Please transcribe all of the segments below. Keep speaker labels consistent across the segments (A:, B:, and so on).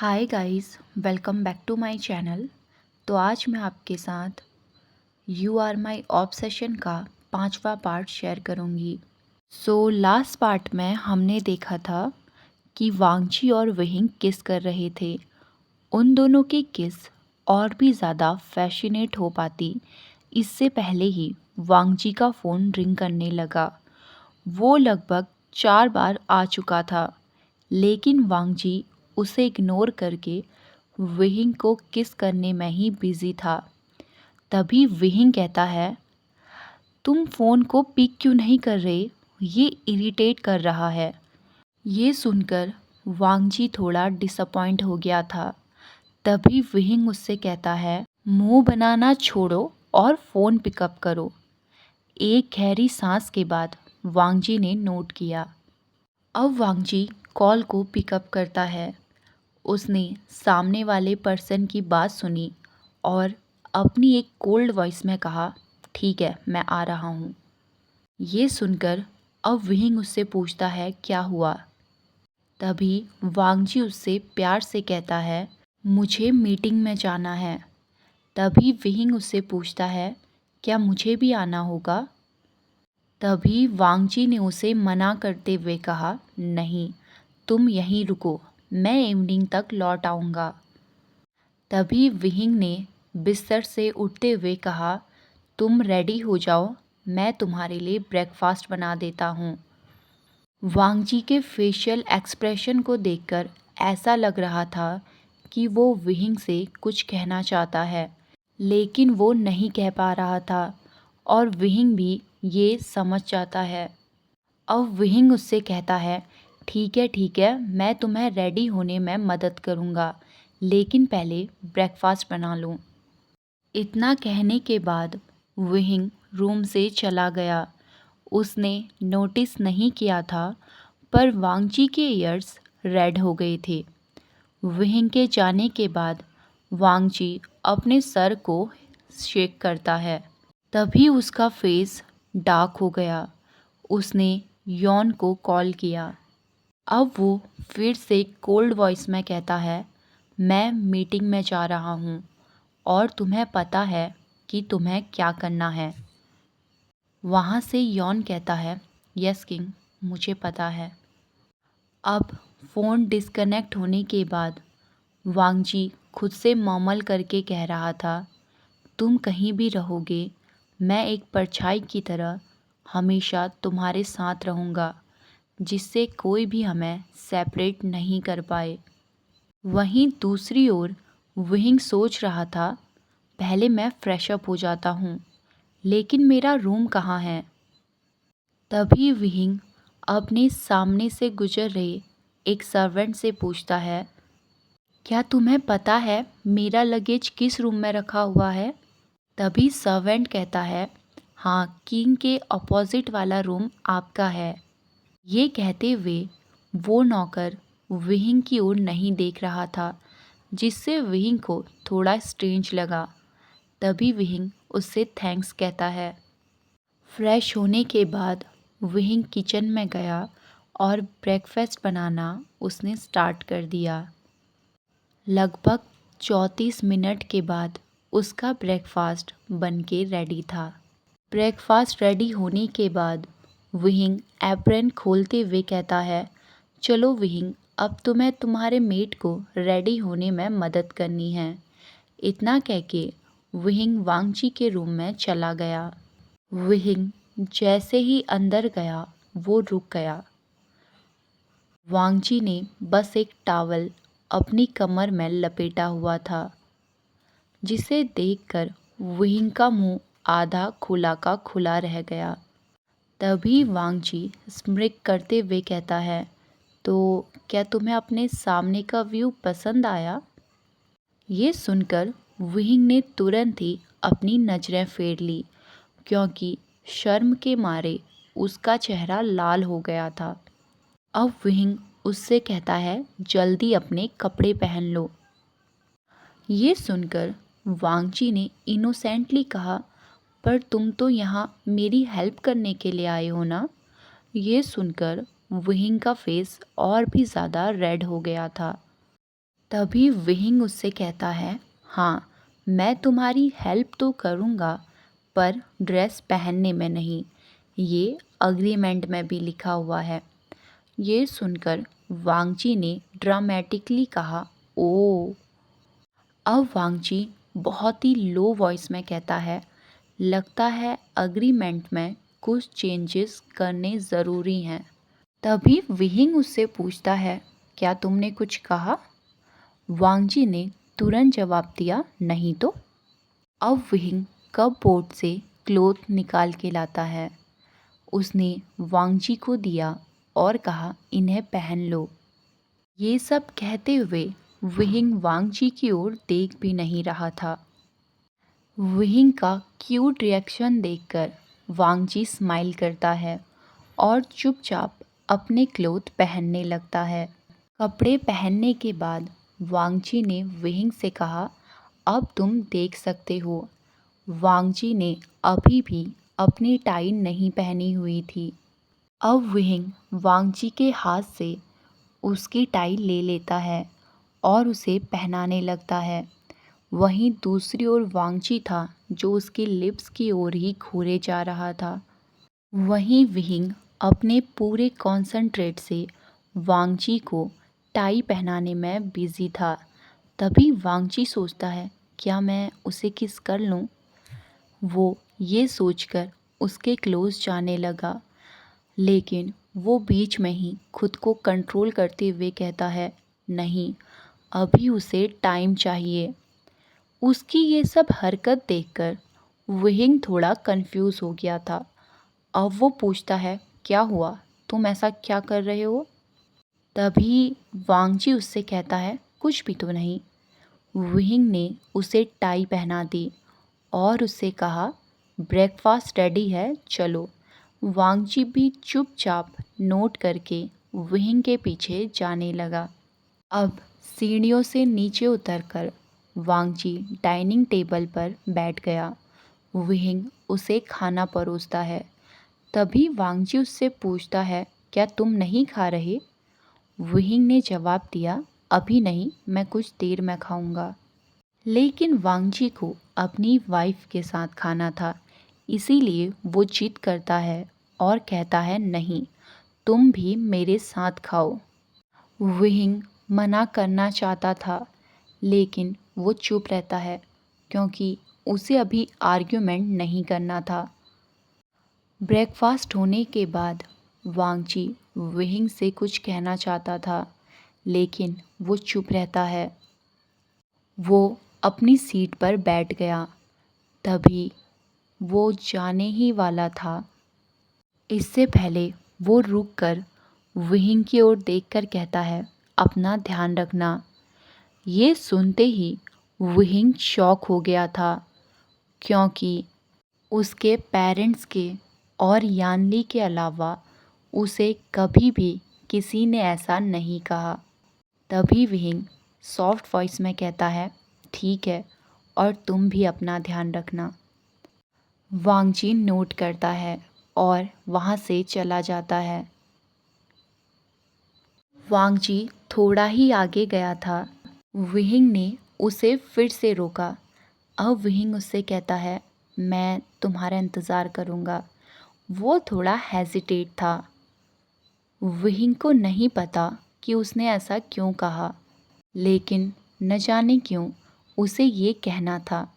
A: Hi guys, welcome back to my channel. तो आज मैं आपके साथ यू आर माय ऑब्सेशन का 5वां पार्ट शेयर करूंगी। लास्ट पार्ट में हमने देखा था कि वांगची और वहिंग किस कर रहे थे। उन दोनों की किस और भी ज़्यादा फैसिनेट हो पाती इससे पहले ही वांगची का फ़ोन रिंग करने लगा। वो लगभग 4 बार आ चुका था, लेकिन वांगजी उसे इग्नोर करके विहिंग को किस करने में ही बिजी था। तभी विहिंग कहता है, तुम फ़ोन को पिक क्यों नहीं कर रहे? ये इरिटेट कर रहा है। ये सुनकर वांगजी थोड़ा डिसअपॉइंट हो गया था। तभी विहिंग उससे कहता है, मुंह बनाना छोड़ो और फ़ोन पिकअप करो। एक गहरी सांस के बाद वांगजी ने नोट किया। अब वांगजी कॉल को पिकअप करता है। उसने सामने वाले पर्सन की बात सुनी और अपनी एक कोल्ड वॉइस में कहा, ठीक है, मैं आ रहा हूँ। ये सुनकर अब विहिंग उससे पूछता है, क्या हुआ? तभी वांगजी उससे प्यार से कहता है, मुझे मीटिंग में जाना है। तभी विहिंग उससे पूछता है, क्या मुझे भी आना होगा? तभी वांगजी ने उसे मना करते हुए कहा, नहीं, तुम यहीं रुको, मैं इवनिंग तक लौट आऊँगा। तभी विहिंग ने बिस्तर से उठते हुए कहा, तुम रेडी हो जाओ, मैं तुम्हारे लिए ब्रेकफास्ट बना देता हूँ। वांगजी के फेशियल एक्सप्रेशन को देखकर ऐसा लग रहा था कि वो विहिंग से कुछ कहना चाहता है, लेकिन वो नहीं कह पा रहा था और विहिंग भी ये समझ जाता है। अब विहिंग उससे कहता है, ठीक है, मैं तुम्हें रेडी होने में मदद करूँगा, लेकिन पहले ब्रेकफास्ट बना लूँ। इतना कहने के बाद विहिंग रूम से चला गया। उसने नोटिस नहीं किया था, पर वांगजी के ईयर्स रेड हो गए थे। विहिंग के जाने के बाद वांगजी अपने सर को शेक करता है। तभी उसका फेस डार्क हो गया। उसने यॉन को कॉल किया। अब वो फिर से कोल्ड वॉइस में कहता है, मैं मीटिंग में जा रहा हूँ और तुम्हें पता है कि तुम्हें क्या करना है। वहाँ से यॉन कहता है, यस किंग, मुझे पता है। अब फ़ोन डिस्कनेक्ट होने के बाद वांगजी खुद से मौमल करके कह रहा था, तुम कहीं भी रहोगे, मैं एक परछाई की तरह हमेशा तुम्हारे साथ रहूँगा, जिससे कोई भी हमें सेपरेट नहीं कर पाए। वहीं दूसरी ओर विहिंग सोच रहा था, पहले मैं फ्रेश अप हो जाता हूँ, लेकिन मेरा रूम कहाँ है? तभी विहिंग अपने सामने से गुजर रहे एक सर्वेंट से पूछता है, क्या तुम्हें पता है मेरा लगेज किस रूम में रखा हुआ है? तभी सर्वेंट कहता है, हाँ, किंग के अपोजिट वाला रूम आपका है। ये कहते हुए वो नौकर विहिंग की ओर नहीं देख रहा था, जिससे विहिंग को थोड़ा स्ट्रेंज लगा। तभी विहिंग उससे थैंक्स कहता है। फ्रेश होने के बाद विहिंग किचन में गया और ब्रेकफास्ट बनाना उसने स्टार्ट कर दिया। लगभग 34 मिनट के बाद उसका ब्रेकफास्ट बनके रेडी था। ब्रेकफास्ट रेडी होने के बाद विहिंग एप्रन खोलते हुए कहता है, चलो विहिंग, अब तुम्हें तुम्हारे मेट को रेडी होने में मदद करनी है। इतना कह के विहिंग वांगची के रूम में चला गया। विहिंग जैसे ही अंदर गया वो रुक गया। वांगची ने बस एक टॉवल अपनी कमर में लपेटा हुआ था, जिसे देखकर विहिंग का मुंह आधा खुला का खुला रह गया। तभी वांगची स्मिर्क करते हुए कहता है, तो क्या तुम्हें अपने सामने का व्यू पसंद आया? ये सुनकर विहिंग ने तुरंत ही अपनी नज़रें फेर ली, क्योंकि शर्म के मारे उसका चेहरा लाल हो गया था। अब विहिंग उससे कहता है, जल्दी अपने कपड़े पहन लो। ये सुनकर वांगची ने इनोसेंटली कहा, पर तुम तो यहाँ मेरी हेल्प करने के लिए आए हो ना? ये सुनकर विहिंग का फेस और भी ज़्यादा रेड हो गया था। तभी विहिंग उससे कहता है, हाँ मैं तुम्हारी हेल्प तो करूँगा पर ड्रेस पहनने में नहीं, ये अग्रीमेंट में भी लिखा हुआ है। ये सुनकर वांगची ने ड्रामेटिकली कहा, ओ। अब वांगची बहुत ही लो वॉइस में कहता है, लगता है अग्रीमेंट में कुछ चेंजेस करने ज़रूरी हैं। तभी विहिंग उससे पूछता है, क्या तुमने कुछ कहा? वांगजी ने तुरंत जवाब दिया, नहीं तो। अब विहिंग कपबोर्ड से क्लोथ निकाल के लाता है। उसने वांगजी को दिया और कहा, इन्हें पहन लो। ये सब कहते हुए विहिंग वांगजी की ओर देख भी नहीं रहा था। विहिंग का क्यूट रिएक्शन देखकर वांगजी स्माइल करता है और चुपचाप अपने क्लोथ पहनने लगता है। कपड़े पहनने के बाद वांगजी ने विहिंग से कहा, अब तुम देख सकते हो। वांगजी ने अभी भी अपनी टाई नहीं पहनी हुई थी। अब विहिंग वांगजी के हाथ से उसकी टाई ले लेता है और उसे पहनाने लगता है। वहीं दूसरी ओर वांगजी था जो उसकी लिप्स की ओर ही घूरे जा रहा था। वहीं विहिंग अपने पूरे कॉन्सेंट्रेट से वांगजी को टाई पहनाने में बिजी था। तभी वांगजी सोचता है, क्या मैं उसे किस कर लूं? वो ये सोचकर उसके क्लोज जाने लगा, लेकिन वो बीच में ही खुद को कंट्रोल करते हुए कहता है, नहीं, अभी उसे टाइम चाहिए। उसकी ये सब हरकत देखकर विहिंग थोड़ा कंफ्यूज हो गया था। अब वो पूछता है, क्या हुआ? तुम ऐसा क्या कर रहे हो? तभी वांगजी उससे कहता है, कुछ भी तो नहीं। विहिंग ने उसे टाई पहना दी और उससे कहा, ब्रेकफास्ट रेडी है, चलो। वांगजी भी चुपचाप नोट करके विहिंग के पीछे जाने लगा। अब सीढ़ियों से नीचे उतरकर वांगजी डाइनिंग टेबल पर बैठ गया। विहिंग उसे खाना परोसता है। तभी वांगजी उससे पूछता है, क्या तुम नहीं खा रहे? विहिंग ने जवाब दिया, अभी नहीं, मैं कुछ देर में खाऊंगा। लेकिन वांगजी को अपनी वाइफ के साथ खाना था, इसीलिए वो जिद करता है और कहता है, नहीं, तुम भी मेरे साथ खाओ। विहिंग मना करना चाहता था, लेकिन वो चुप रहता है क्योंकि उसे अभी आर्ग्यूमेंट नहीं करना था। ब्रेकफास्ट होने के बाद वांगजी विहिंग से कुछ कहना चाहता था, लेकिन वो चुप रहता है। वो अपनी सीट पर बैठ गया। तभी वो जाने ही वाला था, इससे पहले वो रुककर विहिंग की ओर देखकर कहता है, अपना ध्यान रखना। ये सुनते ही विहिंग शॉक हो गया था, क्योंकि उसके पेरेंट्स के और यानली के अलावा उसे कभी भी किसी ने ऐसा नहीं कहा। तभी विहिंग सॉफ्ट वॉइस में कहता है, ठीक है, और तुम भी अपना ध्यान रखना। वांगजी नोट करता है और वहाँ से चला जाता है। वांगजी थोड़ा ही आगे गया था। विहिंग ने उसे फिर से रोका। अब विहिंग उससे कहता है, मैं तुम्हारा इंतज़ार करूँगा। वो थोड़ा हेजिटेट था। विहिंग को नहीं पता कि उसने ऐसा क्यों कहा, लेकिन न जाने क्यों उसे ये कहना था।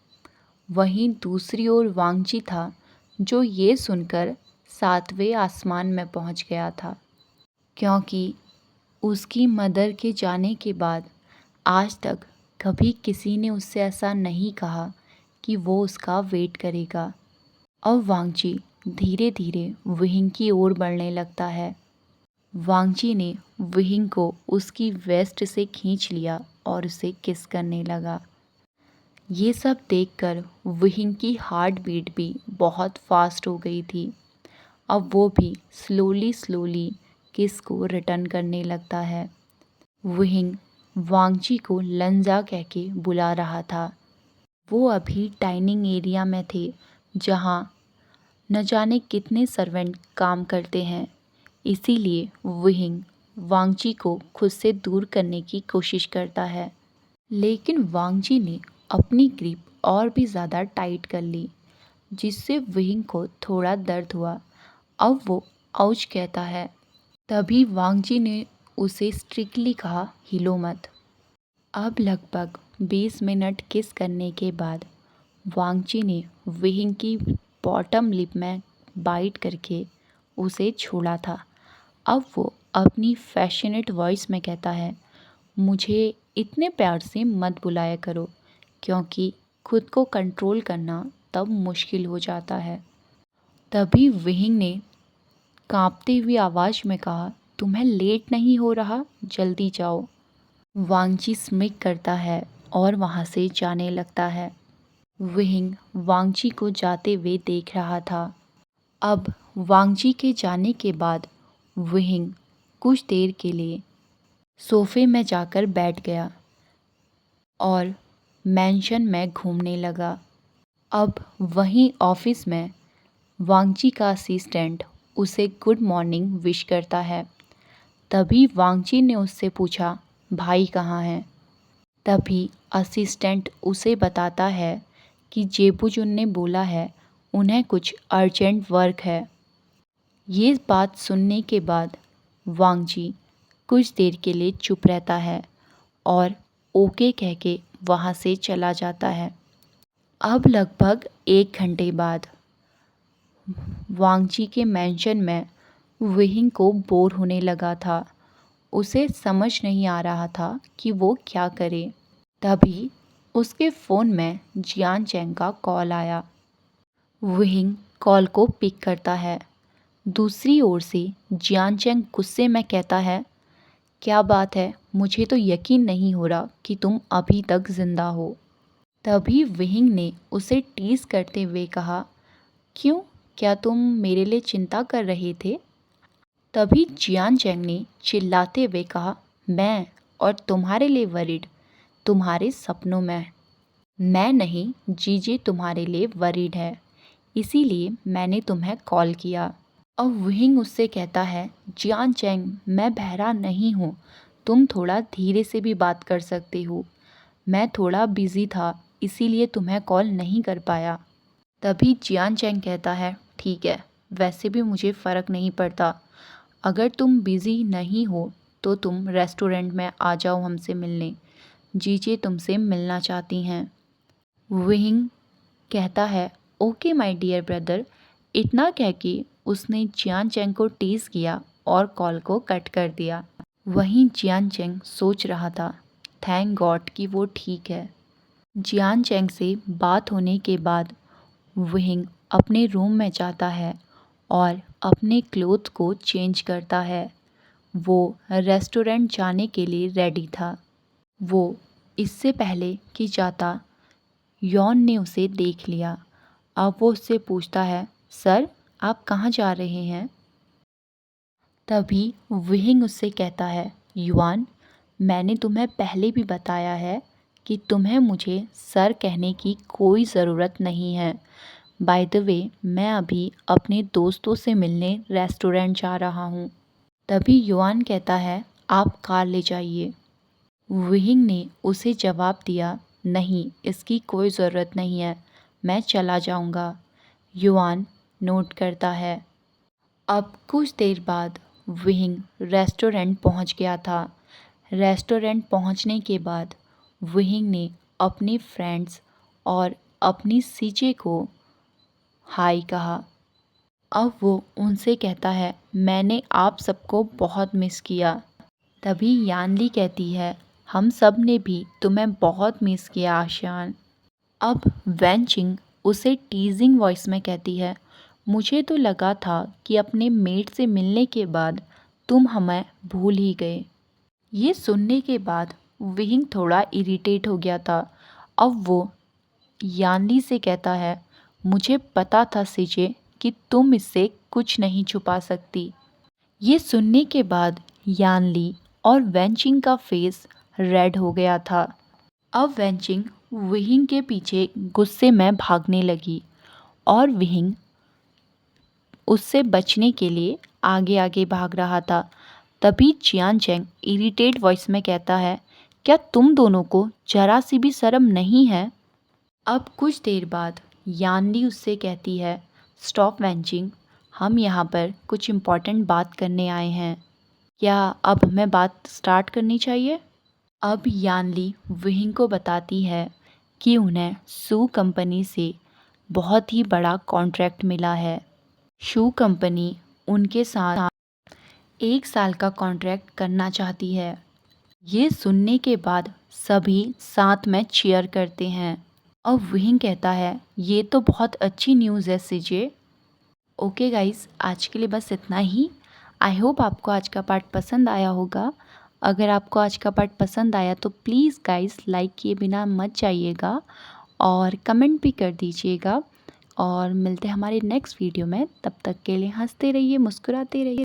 A: वहीं दूसरी ओर वांगजी था जो ये सुनकर 7वें आसमान में पहुंच गया था, क्योंकि उसकी मदर के जाने के बाद आज तक कभी किसी ने उससे ऐसा नहीं कहा कि वो उसका वेट करेगा। अब वांगजी धीरे धीरे विहिंग की ओर बढ़ने लगता है। वांगजी ने विहिंग को उसकी वेस्ट से खींच लिया और उसे किस करने लगा। ये सब देखकर विहिंग की हार्ट बीट भी बहुत फास्ट हो गई थी। अब वो भी स्लोली स्लोली किस को रिटर्न करने लगता है। विहिंग वांगजी को लंजा कह के बुला रहा था। वो अभी डाइनिंग एरिया में थे, जहाँ न जाने कितने सर्वेंट काम करते हैं। इसीलिए विहिंग वांगजी को खुद से दूर करने की कोशिश करता है। लेकिन वांगजी ने अपनी ग्रिप और भी ज़्यादा टाइट कर ली, जिससे विंग को थोड़ा दर्द हुआ। अब वो आउच कहता है। तभी वांगजी ने उसे स्ट्रिक्टली कहा, हिलो मत। अब लगभग 20 मिनट किस करने के बाद वांगजी ने विंग की बॉटम लिप में बाइट करके उसे छोड़ा था। अब वो अपनी पैशनेट वॉइस में कहता है, मुझे इतने प्यार से मत बुलाया करो, क्योंकि खुद को कंट्रोल करना तब मुश्किल हो जाता है। तभी विंग ने कांपती हुई आवाज़ में कहा, तुम्हें लेट नहीं हो रहा? जल्दी जाओ। वांगजी स्मिक करता है और वहाँ से जाने लगता है। विंग वांगजी को जाते हुए देख रहा था। अब वांगजी के जाने के बाद विंग कुछ देर के लिए सोफे में जाकर बैठ गया और मैंशन में घूमने लगा। अब वहीं ऑफिस में वांगजी का असिस्टेंट उसे गुड मॉर्निंग विश करता है। तभी वांगजी ने उससे पूछा, भाई कहाँ हैं? तभी असिस्टेंट उसे बताता है कि जेबुजुन ने बोला है उन्हें कुछ अर्जेंट वर्क है। ये बात सुनने के बाद वांगजी कुछ देर के लिए चुप रहता है और ओके कह के वहाँ से चला जाता है। अब लगभग 1 घंटे बाद वांगजी के मैंशन में विंग को बोर होने लगा था। उसे समझ नहीं आ रहा था कि वो क्या करे। तभी उसके फ़ोन में जियान चैंग का कॉल आया। विंग कॉल को पिक करता है। दूसरी ओर से जियान चैंग गुस्से में कहता है, क्या बात है, मुझे तो यकीन नहीं हो रहा कि तुम अभी तक जिंदा हो। तभी विंग ने उसे टीज करते हुए कहा, क्यों, क्या तुम मेरे लिए चिंता कर रहे थे? तभी जियान चैंग ने चिल्लाते हुए कहा, मैं और तुम्हारे लिए वरीड तुम्हारे सपनों में। मैं नहीं, जीजे तुम्हारे लिए वरीड है, इसीलिए मैंने तुम्हें कॉल किया। अब विंग उससे कहता है, जियान चैंग, मैं बहरा नहीं हूँ, तुम थोड़ा धीरे से भी बात कर सकते हो। मैं थोड़ा बिजी था, इसीलिए तुम्हें कॉल नहीं कर पाया। तभी जियान चैंग कहता है, ठीक है, वैसे भी मुझे फ़र्क नहीं पड़ता। अगर तुम बिज़ी नहीं हो तो तुम रेस्टोरेंट में आ जाओ हमसे मिलने, जीजे तुमसे मिलना चाहती हैं। विंग कहता है, ओके माय डियर ब्रदर। इतना कह के उसने जियान चैंग को टीज़ किया और कॉल को कट कर दिया। वहीं जियान चैंग सोच रहा था, थैंक गॉड कि वो ठीक है। जियान चैंग से बात होने के बाद विंग अपने रूम में जाता है और अपने क्लोथ को चेंज करता है। वो रेस्टोरेंट जाने के लिए रेडी था। वो इससे पहले कि जाता, यॉन ने उसे देख लिया। अब वो उससे पूछता है, सर आप कहाँ जा रहे हैं? तभी विंग उससे कहता है, युआन, मैंने तुम्हें पहले भी बताया है कि तुम्हें मुझे सर कहने की कोई ज़रूरत नहीं है। बाय द वे, मैं अभी अपने दोस्तों से मिलने रेस्टोरेंट जा रहा हूँ। तभी युआन कहता है, आप कार ले जाइए। विंग ने उसे जवाब दिया, नहीं, इसकी कोई ज़रूरत नहीं है, मैं चला जाऊँगा। युआन नोट करता है। अब कुछ देर बाद विंग रेस्टोरेंट पहुंच गया था। रेस्टोरेंट पहुंचने के बाद विंग ने अपने फ्रेंड्स और अपनी सीजे को हाय कहा। अब वो उनसे कहता है, मैंने आप सबको बहुत मिस किया। तभी यानली कहती है, हम सब ने भी तुम्हें बहुत मिस किया आशियान। अब वैनचिंग उसे टीजिंग वॉइस में कहती है, मुझे तो लगा था कि अपने मेट से मिलने के बाद तुम हमें भूल ही गए। ये सुनने के बाद विंग थोड़ा इरिटेट हो गया था। अब वो यानली से कहता है, मुझे पता था सीजे कि तुम इससे कुछ नहीं छुपा सकती। ये सुनने के बाद यानली और वैनचिंग का फेस रेड हो गया था। अब वैनचिंग विंग के पीछे गुस्से में भागने लगी और विंग उससे बचने के लिए आगे आगे भाग रहा था। तभी जियान चैंग इरिटेट वॉइस में कहता है, क्या तुम दोनों को जरा सी भी शर्म नहीं है? अब कुछ देर बाद यानली उससे कहती है, स्टॉप वेंचिंग, हम यहाँ पर कुछ इम्पोर्टेंट बात करने आए हैं। क्या अब हमें बात स्टार्ट करनी चाहिए? अब यानली विहिंग को बताती है कि उन्हें शू कंपनी से बहुत ही बड़ा कॉन्ट्रैक्ट मिला है। शू कंपनी उनके साथ 1 साल का कॉन्ट्रैक्ट करना चाहती है। ये सुनने के बाद सभी साथ में चीयर करते हैं। अब विहिंग कहता है, ये तो बहुत अच्छी न्यूज़ है सीजे। ओके गाइस, आज के लिए बस इतना ही। आई होप आपको आज का पार्ट पसंद आया होगा। अगर आपको आज का पार्ट पसंद आया तो प्लीज़ गाइस लाइक किए बिना मत जाइएगा और कमेंट भी कर दीजिएगा। और मिलते हैं हमारे नेक्स्ट वीडियो में। तब तक के लिए हंसते रहिए, मुस्कुराते रहिए।